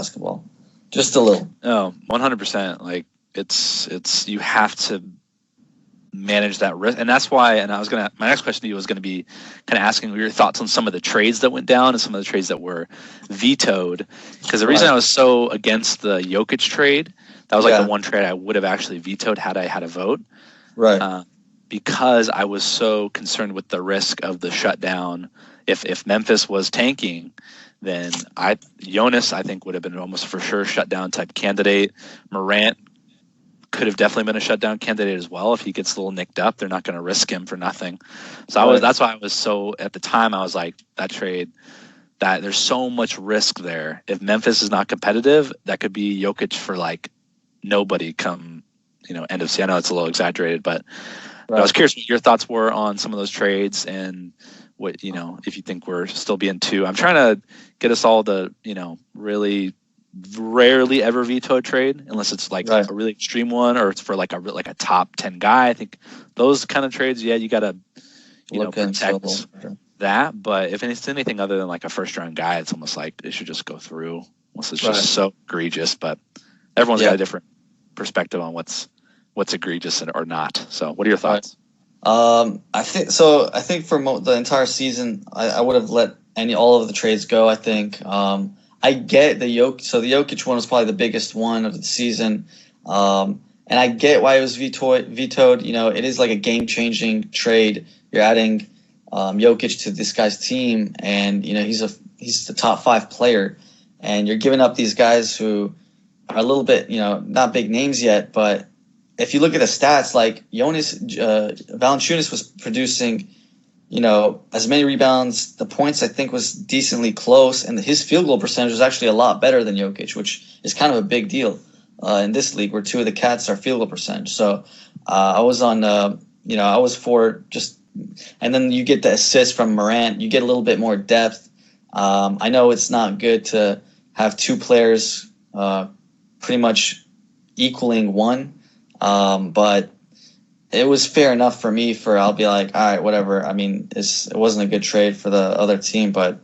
basketball. Just a little. No, 100%. Like it's you have to manage that risk, and that's why. And my next question to you was gonna be kind of asking your thoughts on some of the trades that went down and some of the trades that were vetoed. Because the reason I was so against the Jokic trade, that was like the one trade I would have actually vetoed had I had a vote. Right. Because I was so concerned with the risk of the shutdown. If Memphis was tanking, then Jonas, I think, would have been almost for sure shutdown type candidate. Morant could have definitely been a shutdown candidate as well. If he gets a little nicked up, they're not going to risk him for nothing. So that's why I was so, at the time, I was like, that trade, that there's so much risk there. If Memphis is not competitive, that could be Jokic for like nobody come, end of season. I know it's a little exaggerated, but I was curious what your thoughts were on some of those trades and what, if you think we're still being too. I'm trying to get us all to, really rarely ever veto a trade unless it's like a really extreme one or it's for like a top 10 guy. I think those kind of trades, you got to, protect that. But if it's anything other than like a first round guy, it's almost like it should just go through unless it's just so egregious. But everyone's got a different perspective on what's egregious or not. So what are your thoughts? I think for the entire season, I would have let all of the trades go. I think I get the Jokic one was probably the biggest one of the season, and I get why it was vetoed. It is like a game changing trade. You're adding Jokic to this guy's team, and he's the top 5 player, and you're giving up these guys who are a little bit not big names yet, but if you look at the stats, like Jonas Valanciunas was producing, as many rebounds. The points I think was decently close, and his field goal percentage was actually a lot better than Jokic, which is kind of a big deal in this league where 2 of the cats are field goal percentage. So I was on, I was for just, and then you get the assist from Morant. You get a little bit more depth. I know it's not good to have 2 players pretty much equaling one. But it was fair enough for me I'll be like, all right, whatever. I mean, it wasn't a good trade for the other team, but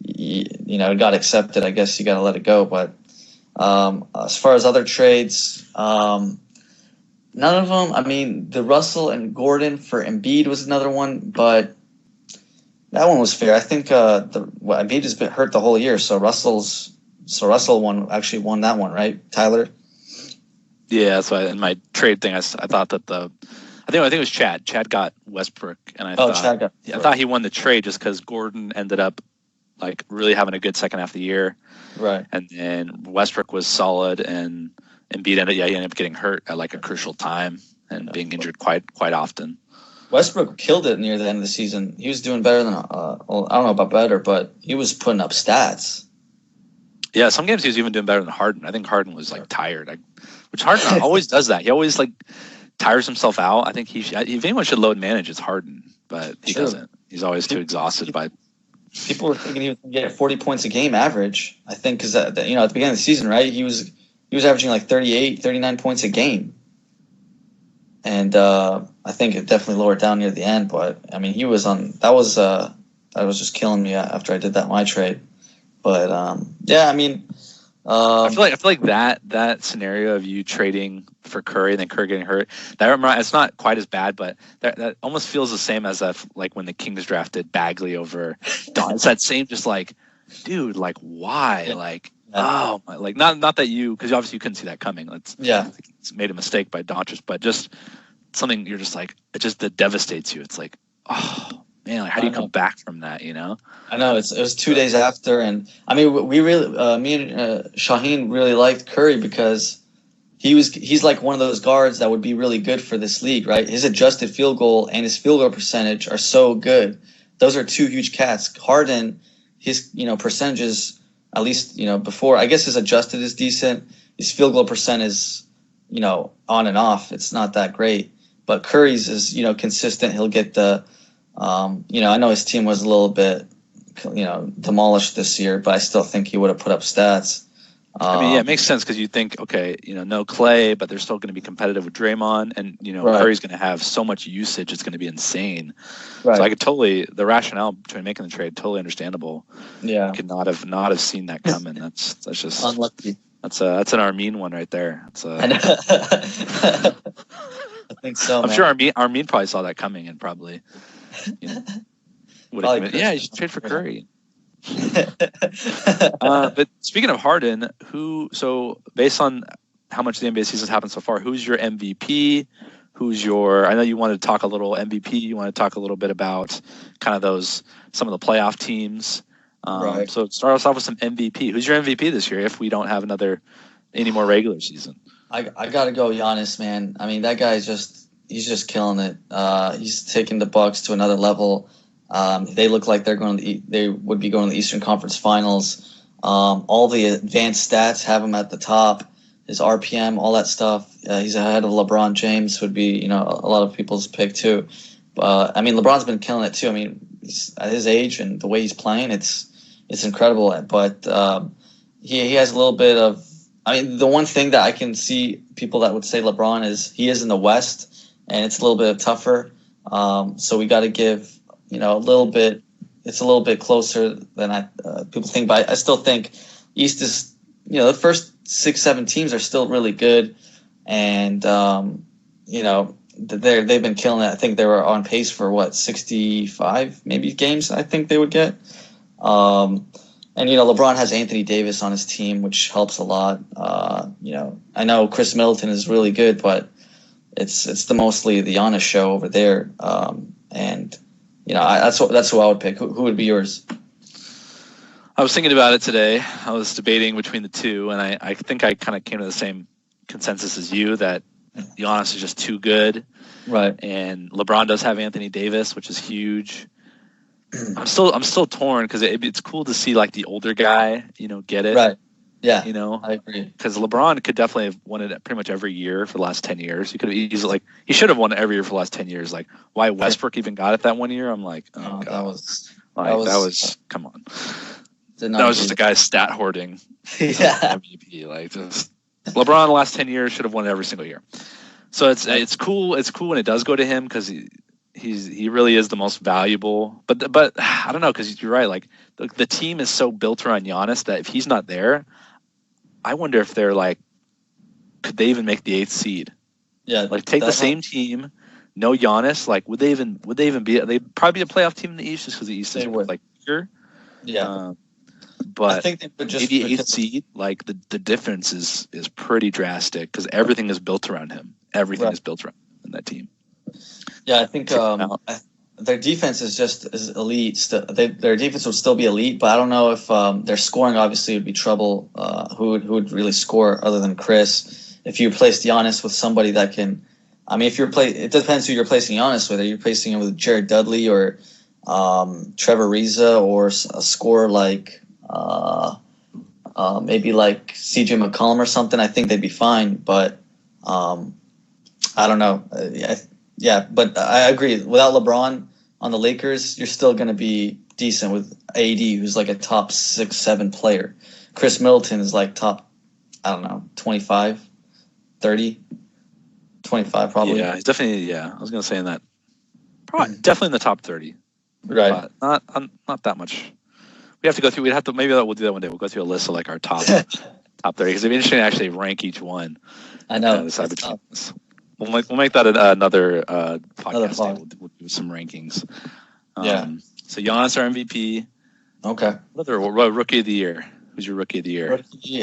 it got accepted. I guess you got to let it go. But as far as other trades, none of them. I mean, the Russell and Gordon for Embiid was another one, but that one was fair. I think Embiid has been hurt the whole year, so Russell won that one, right, Tyler? Yeah, that's why in my trade thing, I thought that I think it was Chad. Chad got Westbrook, and I thought he won the trade just because Gordon ended up like really having a good second half of the year, right? And then Westbrook was solid, and Embiid ended up getting hurt at like a crucial time and being injured quite often. Westbrook killed it near the end of the season. He was doing better than I don't know about better, but he was putting up stats. Yeah, some games he was even doing better than Harden. I think Harden was like tired. Which Harden always does that. He always like tires himself out. I think if anyone should load manage, it's Harden, but he doesn't. He's always too exhausted by. People were thinking he was going to get 40 points a game average. I think because at the beginning of the season, right, he was averaging like 38, 39 points a game, and I think it definitely lowered down near the end. But I mean, he was on. That was just killing me after I did my trade. But yeah, I mean. I feel like that scenario of you trading for Curry and then Curry getting hurt, it's not quite as bad, but that almost feels the same as like when the Kings drafted Bagley over Don. It's that same just like, dude, like why? Like oh my, like not that because obviously you couldn't see that coming. It's made a mistake by Doncic, but just something you're just like that devastates you. It's like, oh man, like how do you come back from that? I know it was 2 days after, and I mean we really, me and Shaheen really liked Curry because he's like one of those guards that would be really good for this league, right? His adjusted field goal and his field goal percentage are so good. Those are 2 huge cats. Harden, his percentages, at least before, I guess his adjusted is decent. His field goal percent is on and off. It's not that great, but Curry's is consistent. He'll get the I know his team was a little bit, demolished this year, but I still think he would have put up stats. I mean, yeah, it makes sense because you think, okay, no Clay, but they're still going to be competitive with Draymond, and Right. Curry's going to have so much usage, it's going to be insane. Right. So I could the rationale between making the trade, totally understandable. Yeah. I could not have seen that coming. That's just Unlucky. That's an Armeen one right there. I know. I think so. I'm man. sure Armeen probably saw that coming and probably would have committed. Yeah, you should trade for Curry. But speaking of Harden, so based on how much the NBA season has happened so far, who's your MVP? I know you wanted to talk a little MVP. You want to talk a little bit about kind of some of the playoff teams. Right. So start us off with some MVP. Who's your MVP this year if we don't have any more regular season? I got to go Giannis, man. I mean, that guy he's just killing it. He's taking the Bucks to another level. They look like they would be going to the Eastern Conference Finals. All the advanced stats have him at the top. His RPM, all that stuff. He's ahead of LeBron James, would be a lot of people's pick too. I mean, LeBron's been killing it too. I mean, at his age and the way he's playing, it's incredible. But he has a little bit of. I mean, the one thing that I can see people that would say LeBron he is in the West, and it's a little bit tougher. So we got to give a little bit. It's a little bit closer than people think, but I still think East is the first 6-7 teams are still really good, and they've been killing it. I think they were on pace for 65 maybe games. I think they would get. And LeBron has Anthony Davis on his team, which helps a lot. I know Chris Middleton is really good, but it's mostly the Giannis show over there. And that's who I would pick. Who would be yours? I was thinking about it today. I was debating between the two, and I think I kind of came to the same consensus as you that Giannis is just too good. Right. And LeBron does have Anthony Davis, which is huge. I'm still torn because it's cool to see like the older guy, get it. Right. Yeah. I agree. Because LeBron could definitely have won it pretty much every year for the last 10 years. He could have easily he should have won it every year for the last 10 years. Like why Westbrook even got it that one year? I'm like, oh God. That was come on. That was just a guy stat hoarding. Yeah. MVP. Like just LeBron the last 10 years should have won it every single year. So it's cool. It's cool when it does go to him because he really is the most valuable. But I don't know because you're right. Like the team is so built around Giannis that if he's not there, I wonder if they're like, could they even make the 8th seed? Yeah. Like take the same team, no Giannis. Like would they even be? They'd probably be a playoff team in the East just because the East is like bigger. Yeah. But I think they would just maybe 8th seed. Like the difference is pretty drastic because everything is built around him. Everything is built around him in that team. Yeah, I think their defense is elite. Their defense would still be elite, but I don't know if their scoring obviously would be trouble. Who would really score other than Chris? If you replace Giannis with somebody that can, I mean, it depends who you're placing Giannis with. Are you replacing him with Jared Dudley or Trevor Ariza or a scorer like maybe like CJ McCollum or something? I think they'd be fine, but I don't know. Yeah, but I agree. Without LeBron on the Lakers, you're still going to be decent with AD, who's like a top 6-7 player. Chris Middleton is like top, I don't know, 25, 30, 25 probably. Yeah, he's definitely, I was going to say in that, probably definitely in the top 30. Right. But not that much. Maybe we'll do that one day. We'll go through a list of like our top 30 because it'd be interesting to actually rank each one. I know. Decide between us. We'll make that another podcast. We'll do some rankings. So Giannis our MVP. Okay. What rookie of the year? Who's your rookie of the year?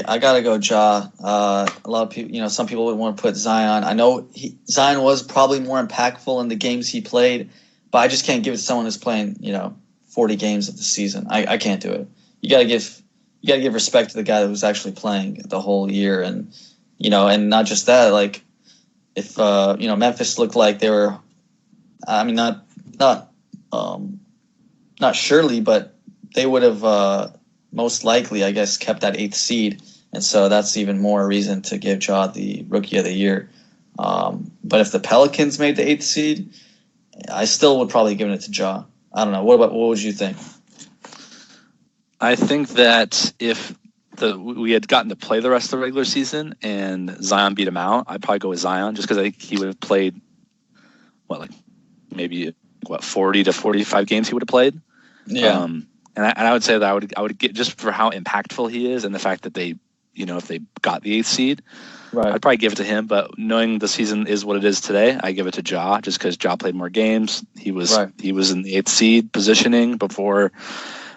I gotta go Ja. A lot of people, some people would want to put Zion. I know Zion was probably more impactful in the games he played, but I just can't give it to someone who's playing 40 games of the season. I can't do it. You gotta give respect to the guy who's actually playing the whole year, and and not just that. Like if Memphis looked like they were, I mean not surely, but they would have most likely, I guess, kept that 8th seed, and so that's even more reason to give Ja the rookie of the year. But if the Pelicans made the 8th seed, I still would probably give it to Ja. I don't know. What would you think? I think that if we had gotten to play the rest of the regular season, and Zion beat him out, I'd probably go with Zion just because I think he would have played maybe 40 to 45 games he would have played. Yeah. And I would say that I would get, just for how impactful he is and the fact that they, if they got the 8th seed, Right. I'd probably give it to him. But knowing the season is what it is today, I give it to Ja just because Ja played more games. He was in the 8th seed positioning before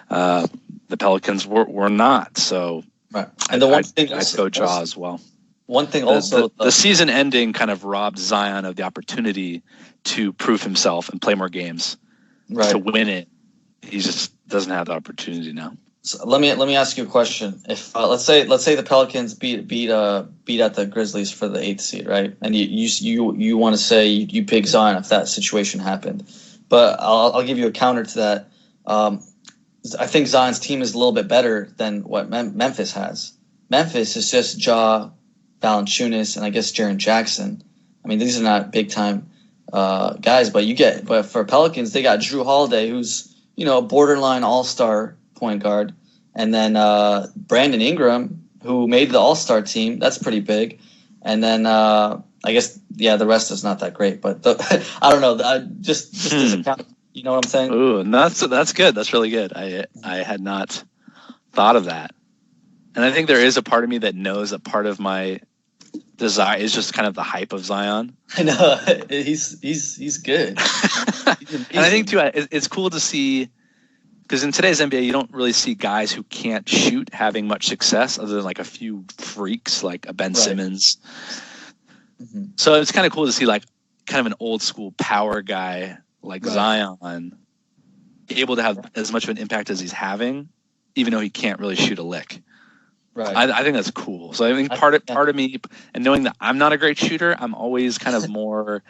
the Pelicans were not. So right. And the one thing I'd go Ja as well. One thing also, the season ending kind of robbed Zion of the opportunity to prove himself and play more games to win it. He just doesn't have the opportunity now. So let me ask you a question. If let's say the Pelicans beat at the Grizzlies for the 8th seed, right? And you want to say you pick Zion if that situation happened, but I'll give you a counter to that. I think Zion's team is a little bit better than what Memphis has. Memphis is just Ja, Valanciunas, and I guess Jaren Jackson. I mean, these are not big time guys, but for Pelicans, they got Drew Holiday, who's a borderline all-star point guard, and then Brandon Ingram, who made the all-star team. That's pretty big. And then I guess the rest is not that great, but I don't know. Just as a count, you know what I'm saying? Ooh, that's good. That's really good. I had not thought of that, and I think there is a part of me that knows that part of my desire is just kind of the hype of Zion. I know he's good. And I think too, it's cool to see, because in today's NBA, you don't really see guys who can't shoot having much success, other than like a few freaks like a Ben Simmons. Mm-hmm. So it's kind of cool to see like kind of an old school power guy like Zion able to have as much of an impact as he's having, even though he can't really shoot a lick. Right. I think that's cool. So I think part of me, and knowing that I'm not a great shooter, I'm always kind of more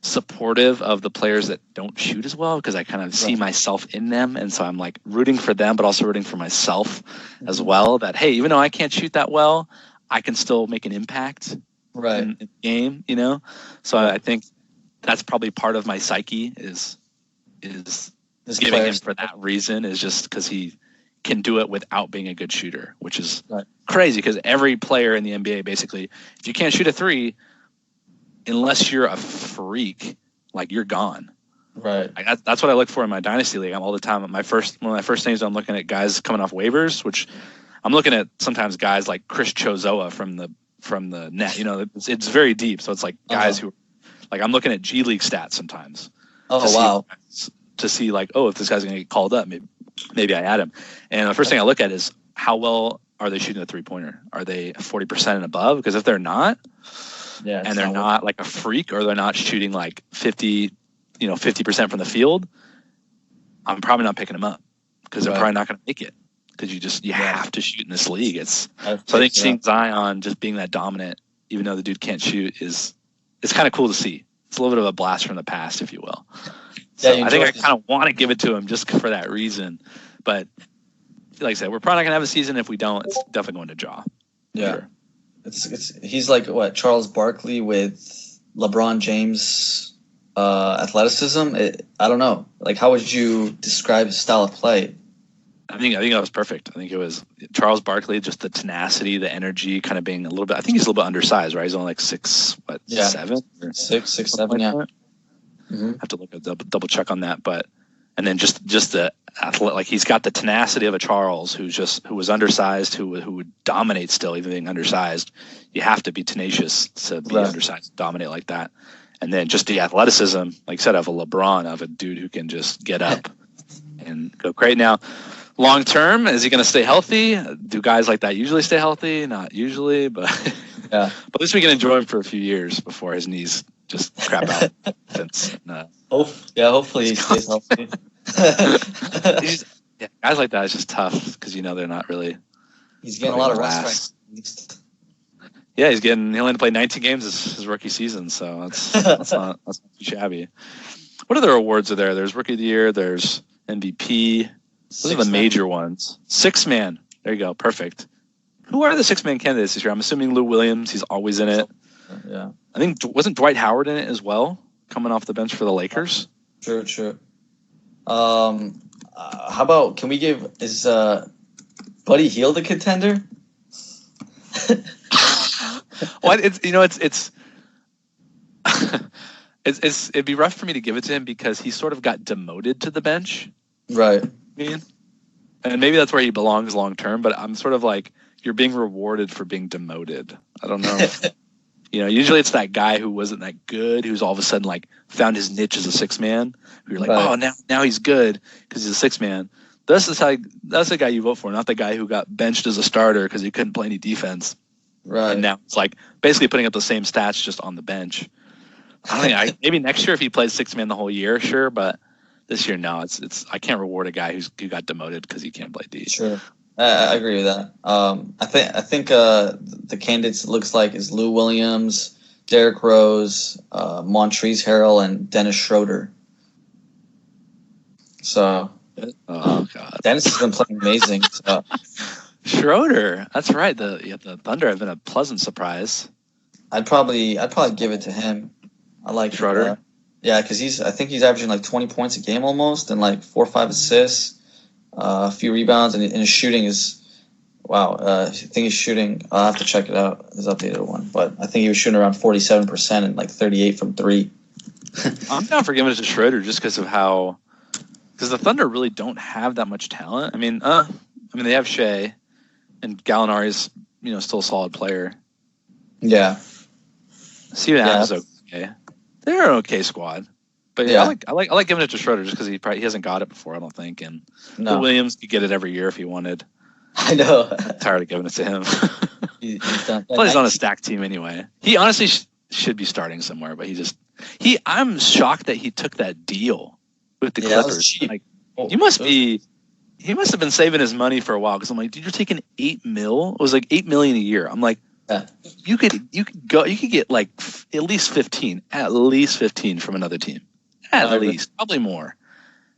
supportive of the players that don't shoot as well, because I kind of see myself in them, and so I'm like rooting for them, but also rooting for myself as well. That hey, even though I can't shoot that well, I can still make an impact in the game. So I think that's probably part of my psyche is giving him for that reason, is just because he can do it without being a good shooter, which is crazy, because every player in the NBA, basically, if you can't shoot a three, unless you're a freak, like you're gone. Right. That's what I look for in my dynasty league. I'm all the time. One of my first things, I'm looking at guys coming off waivers, which I'm looking at sometimes guys like Chris Chozoa from the net. It's very deep. So it's like guys who, like, I'm looking at G League stats sometimes. Oh, wow. To see like, if this guy's going to get called up, maybe I add him. And the first thing I look at is how well are they shooting a 3-pointer? Are they 40% and above? Because if they're not, and they're not like a freak, or they're not shooting like 50% from the field, I'm probably not picking them up, because they're probably not going to make it, because you have to shoot in this league. So I think seeing Zion just being that dominant, even though the dude can't shoot, it's kind of cool to see. It's a little bit of a blast from the past, if you will. So I think I kind of want to give it to him just for that reason. But like I said, we're probably not going to have a season. If we don't, it's definitely going to Ja. Yeah. Sure. He's like what, Charles Barkley with LeBron James athleticism. I don't know. Like, how would you describe his style of play? I think that was perfect. I think it was Charles Barkley, just the tenacity, the energy, kind of being a little bit. I think he's a little bit undersized, right? He's only like 6'7"? 6'7", yeah. Mm-hmm. Have to look at double check on that, and then just the athlete, like he's got the tenacity of a Charles, who was undersized, who would dominate still, even being undersized. You have to be tenacious to be undersized, dominate like that, and then just the athleticism, like you said, of a LeBron, of a dude who can just get up and go great. Now, long term, is he going to stay healthy? Do guys like that usually stay healthy? Not usually, but but at least we can enjoy him for a few years before his knees just crap out. Hopefully he stays healthy. Guys like that is just tough, because they're not really. He's getting a lot of rest. Yeah, he only had to play 19 games his rookie season, so that's not too shabby. What other awards are there? There's Rookie of the Year. There's MVP. Those are the major ones. Sixth man. There you go. Perfect. Who are the six-man candidates this year? I'm assuming Lou Williams. He's always in it. Yeah. I think, wasn't Dwight Howard in it as well, coming off the bench for the Lakers? True. How about, is Buddy Hield a contender? Well, it'd be rough for me to give it to him because he sort of got demoted to the bench. Right. And maybe that's where he belongs long term, but I'm sort of like, you're being rewarded for being demoted. I don't know. Usually it's that guy who wasn't that good, who's all of a sudden like found his niche as a six man. Who you're like, oh, now he's good because he's a six man. That's the guy you vote for, not the guy who got benched as a starter because he couldn't play any defense. Right. And now it's like basically putting up the same stats just on the bench. I think maybe next year if he plays six man the whole year, sure, but this year no. It's I can't reward a guy who got demoted because he can't play D. Sure. I agree with that. I think the candidates looks like is Lou Williams, Derrick Rose, Montrezl Harrell, and Dennis Schroeder. So, oh god, Dennis has been playing amazing. So. Schroeder, that's right. The Thunder have been a pleasant surprise. I'd probably give it to him. I like Schroeder. Yeah, because I think he's averaging like 20 points a game almost, and like 4 or 5 assists. A few rebounds, and his shooting is, wow. I think he's shooting, I'll have to check it out, his updated one, but I think he was shooting around 47% and like 38 from three. I'm down for giving it to Schroeder just because the Thunder really don't have that much talent. I mean, they have Shea, and Gallinari's, still a solid player. Yeah. Steven Adams is okay. They're an okay squad. But yeah, I like giving it to Schroeder just because he hasn't got it before, I don't think. And Lou Williams could get it every year if he wanted. I know. I'm tired of giving it to him. He's done. Well, he's on a stacked team anyway. He honestly should be starting somewhere, but I'm shocked that he took that deal with the Clippers. Like, he must have been saving his money for a while because I'm like, dude, you're taking $8 million. It was like $8 million a year. I'm like, you could get like at least 15 from another team. At least, probably more.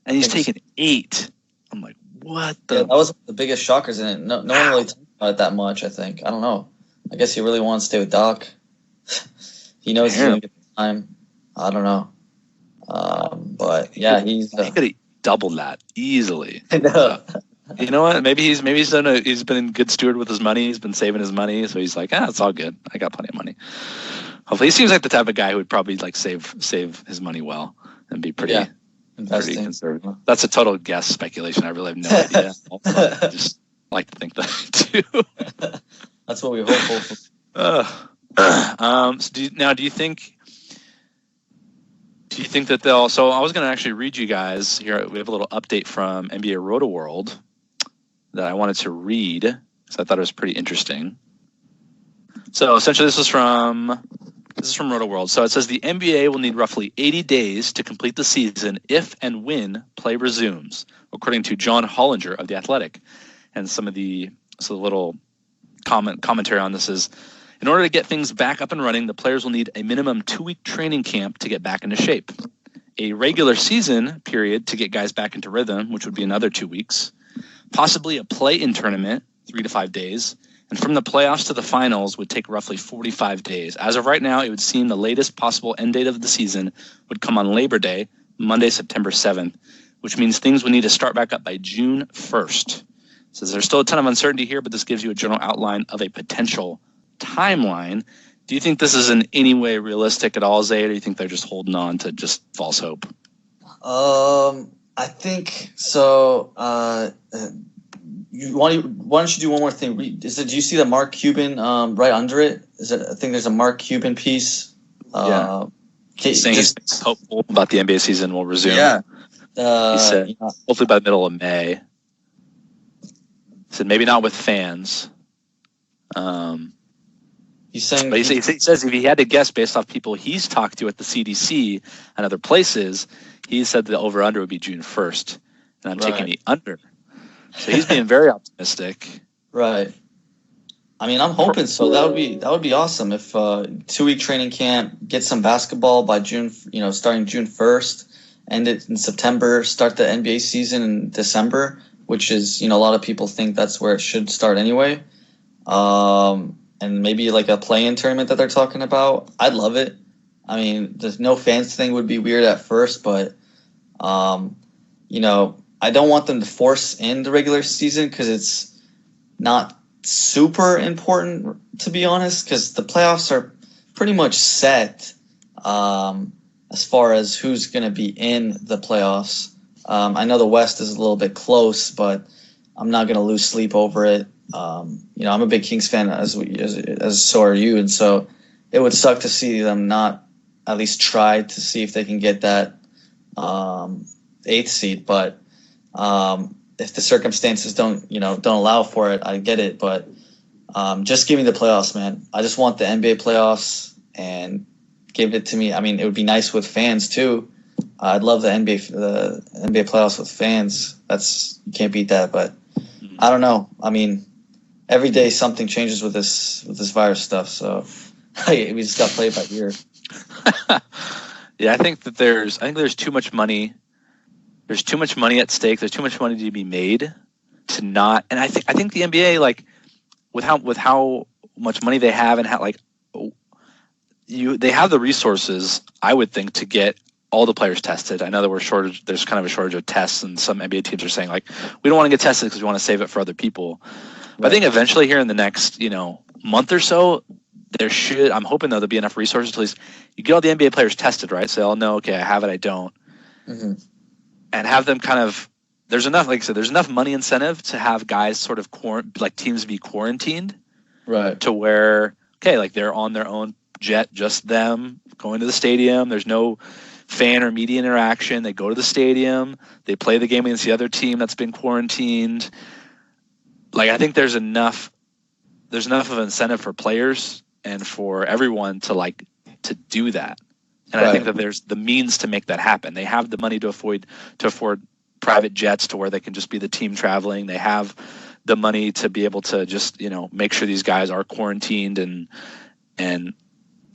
And he's taking 8. I'm like, what the? Yeah, that was the biggest shockers in it. No one really talked about it that much, I think. I don't know. I guess he really wants to stay with Doc. He knows he's going to get the time. I don't know. But yeah, he could have doubled that easily. I know. You know what? Maybe he's been a good steward with his money. He's been saving his money, so he's like, it's all good. I got plenty of money. Hopefully, he seems like the type of guy who would probably like save his money well and be pretty conservative. That's a total guess speculation. I really have no idea. I just like to think that too. That's what we hope for. So do you think that they'll? So I was going to actually read you guys here. We have a little update from NBA Roto World that I wanted to read because I thought it was pretty interesting. So essentially, this is from Roto World. So it says the NBA will need roughly 80 days to complete the season if and when play resumes, according to John Hollinger of The Athletic. And some of the little commentary on this is, in order to get things back up and running, the players will need a minimum 2-week training camp to get back into shape, a regular season period to get guys back into rhythm, which would be another 2 weeks, possibly a play-in tournament, 3 to 5 days, and from the playoffs to the finals would take roughly 45 days. As of right now, it would seem the latest possible end date of the season would come on Labor Day, Monday, September 7th, which means things would need to start back up by June 1st. So there's still a ton of uncertainty here, but this gives you a general outline of a potential timeline. Do you think this is in any way realistic at all, Zaid, or do you think they're just holding on to just false hope? I think so. Why don't you do one more thing? Do you see the Mark Cuban right under it? I think there's a Mark Cuban piece. Saying he's hopeful about the NBA season will resume. Yeah. He said hopefully by the middle of May. He said maybe not with fans. He's saying, but he says if he had to guess based off people he's talked to at the CDC and other places, he said the over-under would be June 1st. And I'm taking the under. So he's being very optimistic. Right. I mean, I'm hoping so. That would be awesome if 2-week training camp, get some basketball by June, starting June 1st, end it in September, start the NBA season in December, which is, a lot of people think that's where it should start anyway. And maybe like a play-in tournament that they're talking about. I'd love it. I mean, the no fans thing would be weird at first, but, I don't want them to force in the regular season because it's not super important, to be honest, because the playoffs are pretty much set as far as who's going to be in the playoffs. I know the West is a little bit close, but I'm not going to lose sleep over it. I'm a big Kings fan, as so are you, and so it would suck to see them not at least try to see if they can get that 8th seed. But if the circumstances don't allow for it, I get it. But just give me the playoffs, man. I just want the NBA playoffs and give it to me. I mean, it would be nice with fans too. I'd love the NBA playoffs with fans. You can't beat that. But I don't know. I mean, every day something changes with this virus stuff. So we just got played by ear. Yeah, I think there's too much money. There's too much money at stake. There's too much money to be made to not. And I think the NBA, like, with how much money they have and how they have the resources, I would think, to get all the players tested. I know that there's kind of a shortage of tests, and some NBA teams are saying, like, we don't want to get tested because we want to save it for other people. But I think eventually here in the next month or so, I'm hoping there'll be enough resources to at least you get all the NBA players tested, right? So they'll know, okay, I have it, I don't. Mm-hmm. And have them kind of, there's enough, like I said, there's enough money incentive to have guys sort of teams be quarantined, right? To where, okay, like they're on their own jet, just them going to the stadium. There's no fan or media interaction. They go to the stadium, they play the game against the other team that's been quarantined. Like, I think there's enough of an incentive for players and for everyone to do that. And right. I think that there's the means to make that happen. They have the money to afford private jets to where they can just be the team traveling. They have the money to be able to just, make sure these guys are quarantined. And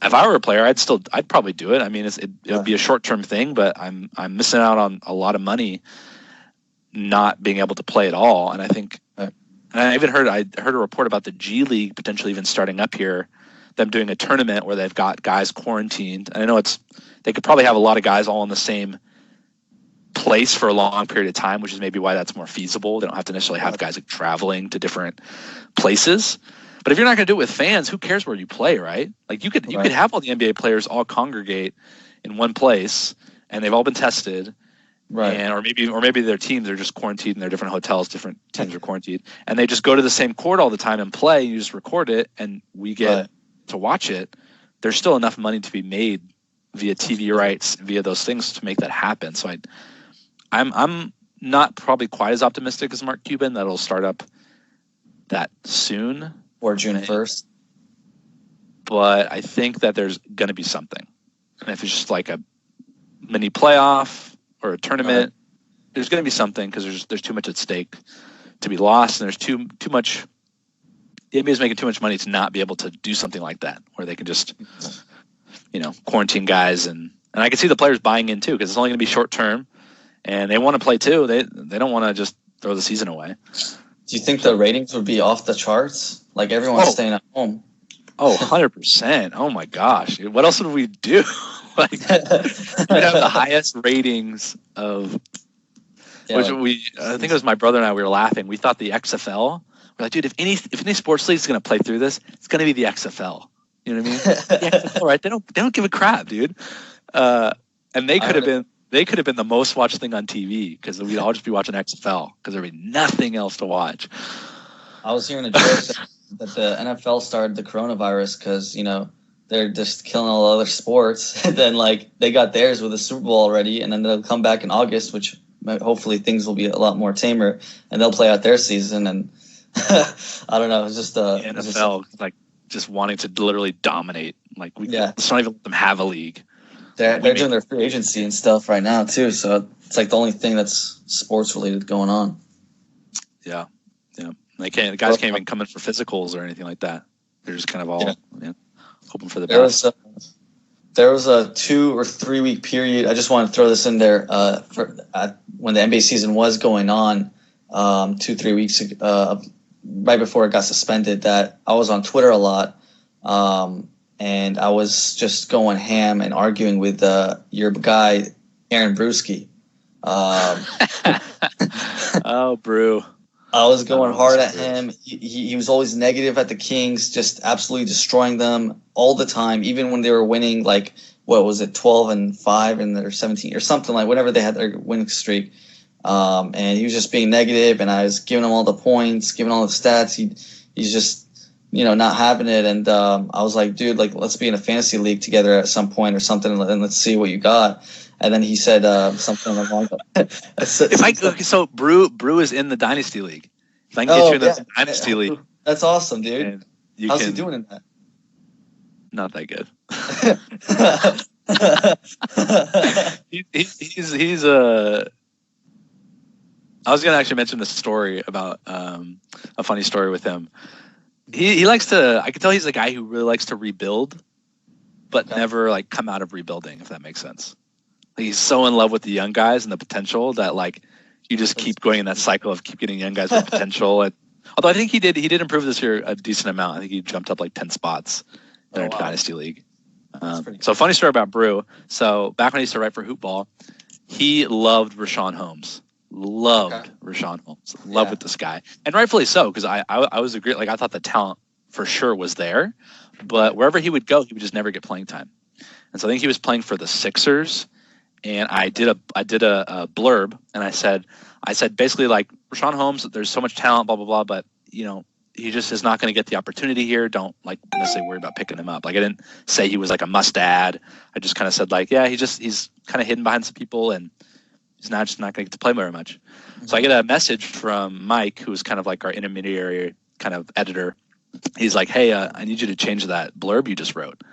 if I were a player, I'd probably do it. I mean, it would be a short-term thing, but I'm missing out on a lot of money not being able to play at all. And I think, and I even heard a report about the G League potentially even starting up here, them doing a tournament where they've got guys quarantined. And I know they could probably have a lot of guys all in the same place for a long period of time, which is maybe why that's more feasible. They don't have to necessarily have guys traveling to different places. But if you're not going to do it with fans, who cares where you play, right? Like you could have all the NBA players all congregate in one place, and they've all been tested, right? And or maybe their teams are just quarantined in their different hotels. Different teams are quarantined, and they just go to the same court all the time and play. You just record it, and we get to watch it. There's still enough money to be made via TV rights, via those things to make that happen. So I'm not probably quite as optimistic as Mark Cuban that it'll start up that soon. Or June 1st. But I think that there's going to be something. And if it's just like a mini playoff or a tournament, there's going to be something because there's too much at stake to be lost. And there's too much. The NBA is making too much money to not be able to do something like that where they can just, quarantine guys. And I can see the players buying in too because it's only going to be short term and they want to play too. They don't want to just throw the season away. Do you think the ratings would be off the charts? Like everyone's staying at home. Oh, 100%. Oh my gosh. What else would we do? We'd have the highest ratings of I think it was my brother and I, we were laughing. We thought the XFL, we're like, dude, if any sports league is going to play through this, it's going to be the XFL. You know what I mean? The XFL, right? They don't give a crap, dude. And they could have been the most watched thing on TV because we'd all just be watching XFL because there'd be nothing else to watch. I was hearing a joke that the NFL started the coronavirus because, they're just killing all other sports. And then, they got theirs with the Super Bowl already, and then they'll come back in August, which hopefully things will be a lot more tamer, and they'll play out their season. And I don't know. It's just the NFL, just wanting to literally dominate. Let's not even let them have a league. They're doing their free agency and stuff right now, too. So it's the only thing that's sports-related going on. Yeah. Yeah. The guys can't even come in for physicals or anything like that. They're just kind of all hoping for the best. There was a 2 or 3 week period. I just want to throw this in there when the NBA season was going on 2-3 weeks ago, right before it got suspended, that I was on Twitter a lot. And I was just going ham and arguing with your guy, Aaron Brewski. Oh, Brew. I was going hard at him. He was always negative at the Kings, just absolutely destroying them all the time, even when they were winning, like, what was it, 12-5 and they're 17 or something, like whenever they had their winning streak. And he was just being negative, and I was giving him all the points, giving all the stats. He's just, not having it. And I was like, dude, like, let's be in a fantasy league together at some point or something, and let's see what you got. And then he said something along so Brew is in the Dynasty League. If I can get you in the Dynasty League. That's awesome, dude. How's he doing in that? Not that good. he's I was gonna actually mention the story about a funny story with him. He likes to. I can tell he's a guy who really likes to rebuild, but never like come out of rebuilding. If that makes sense. He's so in love with the young guys and the potential that like you just keep going in that cycle of keep getting young guys with potential. And although I think he did improve this year a decent amount. I think he jumped up like 10 spots in our Dynasty League. So funny story about Brew. So back when he used to write for Hoopball, he loved Rashawn Holmes. Rashawn Holmes. Loved with this guy. And rightfully so, because I was agree. Like I thought the talent for sure was there, but wherever he would go, he would just never get playing time. And so I think he was playing for the Sixers. And I did a blurb, and I said basically like Rashawn Holmes, there's so much talent, blah blah blah, but he just is not going to get the opportunity here. Don't like necessarily worry about picking him up. Like I didn't say he was like a must add. I just kind of said like, yeah, he's kind of hidden behind some people, and he's not going to get to play very much. Mm-hmm. So I get a message from Mike, who's kind of like our intermediary kind of editor. He's like, hey, I need you to change that blurb you just wrote.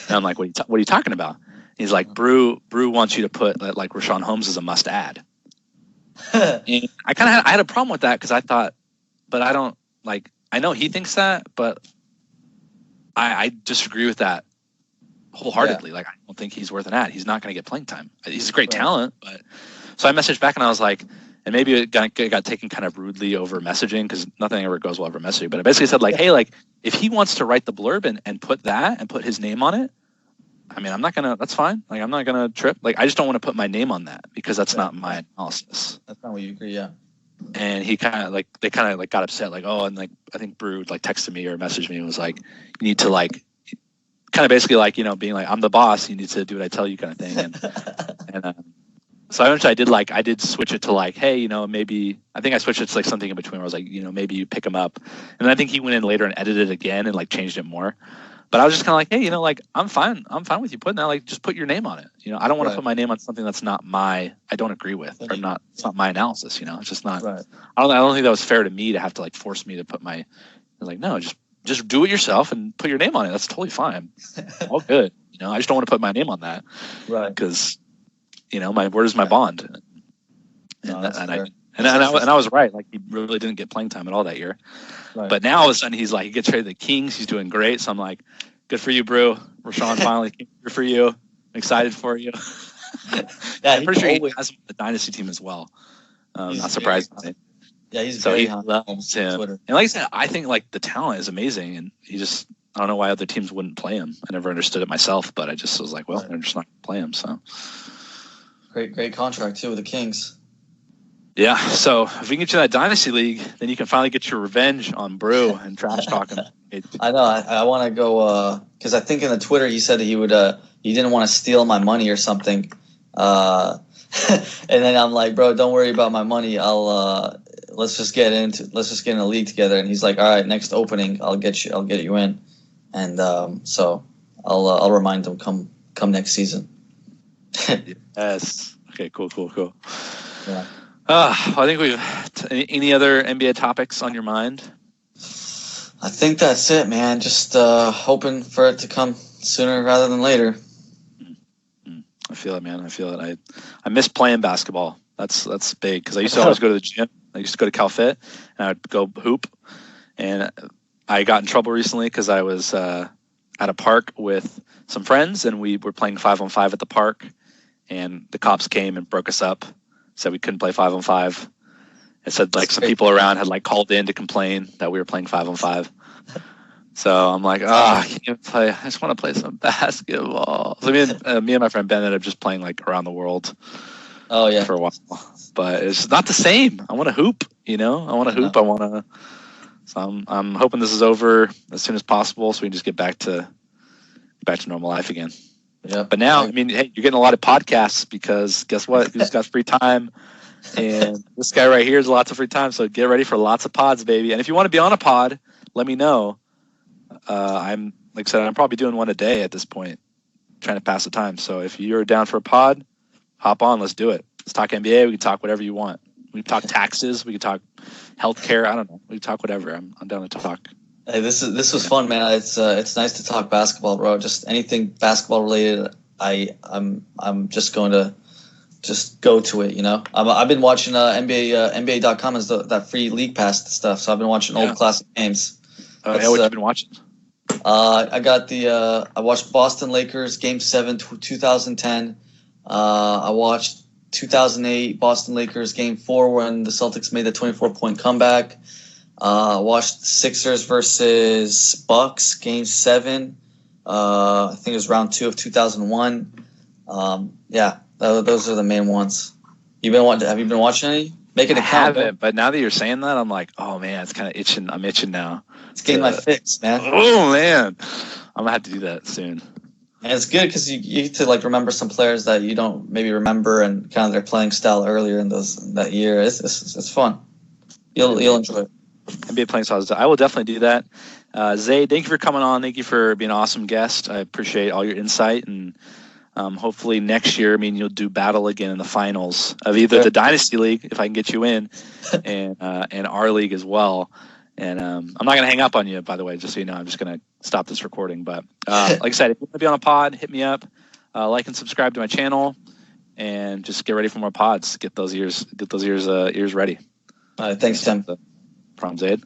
And I'm like, what are you talking about? He's like, Brew wants you to put like Rashawn Holmes as a must add. And I had a problem with that because I thought, but I don't like. I know he thinks that, but I disagree with that wholeheartedly. Yeah. Like I don't think he's worth an ad. He's not going to get playing time. He's a great talent, but so I messaged back and I was like, and maybe it got taken kind of rudely over messaging because nothing ever goes well over messaging. But I basically said like, hey, like if he wants to write the blurb and put that and put his name on it. I mean, that's fine. Like, I'm not going to trip. Like, I just don't want to put my name on that because that's not my analysis. That's not what you agree, yeah. And they kind of got upset. Like, oh, and like, I think Brew like texted me or messaged me and was like, you need to like, kind of basically like, being like, I'm the boss. You need to do what I tell you kind of thing. And so I did switch it to like, hey, maybe, I think I switched it to like something in between where I was like, maybe you pick him up. And then I think he went in later and edited it again and like changed it more. But I was just kind of like, hey, like I'm fine with you putting that. Like, just put your name on it. I don't want to put my name on something that's not I don't agree with, or not. It's not my analysis. It's just not. Right. I don't think that was fair to me to have to like force me to put my. I was like, no, just do it yourself and put your name on it. That's totally fine. All good. I just don't want to put my name on that. Right. Because, my word is my bond. And I was right. Like he really didn't get playing time at all that year. Right. But now all of a sudden he gets traded to the Kings. He's doing great. So I'm like, good for you, Brew. Rashawn finally came here for you. I'm excited for you. I'm pretty sure he has him with the Dynasty team as well. Not surprisingly. Yeah, he's so very he loves him. And like I said, I think like the talent is amazing, and I don't know why other teams wouldn't play him. I never understood it myself, but I just was like, well, they're just not going to play him. So great contract too with the Kings. Yeah, so if we can get you that Dynasty League, then you can finally get your revenge on Brew and trash talking. I know. I want to go because I think in the Twitter he said he didn't want to steal my money or something. And then I'm like, bro, don't worry about my money. Let's just get in a league together. And he's like, all right, next opening, I'll get you in. And so I'll remind him come next season. Yes. Okay. Cool. Yeah. I think any other NBA topics on your mind? I think that's it, man. Just hoping for it to come sooner rather than later. I feel it, man. I feel it. I miss playing basketball. That's big because I used to always go to the gym. I used to go to CalFit and I'd go hoop. And I got in trouble recently because I was at a park with some friends and we were playing 5-on-5 at the park. And the cops came and broke us up. Said we couldn't play 5-on-5. It said like some people around had like called in to complain that we were playing 5-on-5. So I'm like, I can't play. I just want to play some basketball. So me and my friend Ben ended up just playing like around the world. Oh yeah, for a while. but it's not the same. I want to hoop, I want to hoop. I want to. So I'm hoping this is over as soon as possible, so we can just get back to normal life again. Yeah. But now, hey, you're getting a lot of podcasts because guess what? Who's got free time? And this guy right here has lots of free time. So get ready for lots of pods, baby. And if you want to be on a pod, let me know. I'm like I said, I'm probably doing one a day at this point, trying to pass the time. So if you're down for a pod, hop on. Let's do it. Let's talk NBA. We can talk whatever you want. We can talk taxes. We can talk healthcare. I don't know. We can talk whatever. I'm down to talk. Hey, this was fun, man. It's nice to talk basketball, bro. Just anything basketball related. I'm just going to just go to it. I've been watching NBA.com as that free league pass stuff. So I've been watching old classic games. What you been watching? I watched Boston Lakers Game 7, 2010. I watched 2008 Boston Lakers Game 4 when the Celtics made the 24-point comeback. Watched Sixers versus Bucks Game 7. I think it was round 2 of 2001. Those are the main ones. Have you been watching any? Make it a count. I haven't, but now that you're saying that, I'm like, oh man, it's kind of itching. I'm itching now. It's getting my fix, man. Oh man, I'm gonna have to do that soon. And it's good because you get to remember some players that you don't maybe remember and kind of their playing style earlier in that year. It's fun. You'll enjoy it. NBA playing styles. I will definitely do that. Zaid, thank you for coming on. Thank you for being an awesome guest. I appreciate all your insight, and hopefully next year, you'll do battle again in the finals of either the Dynasty League, if I can get you in, and our league as well. And I'm not going to hang up on you, by the way, just so you know. I'm just going to stop this recording. But like I said, if you want to be on a pod, hit me up. Like and subscribe to my channel, and just get ready for more pods. Get those ears ready. All right, thanks, Tim. From Zaid.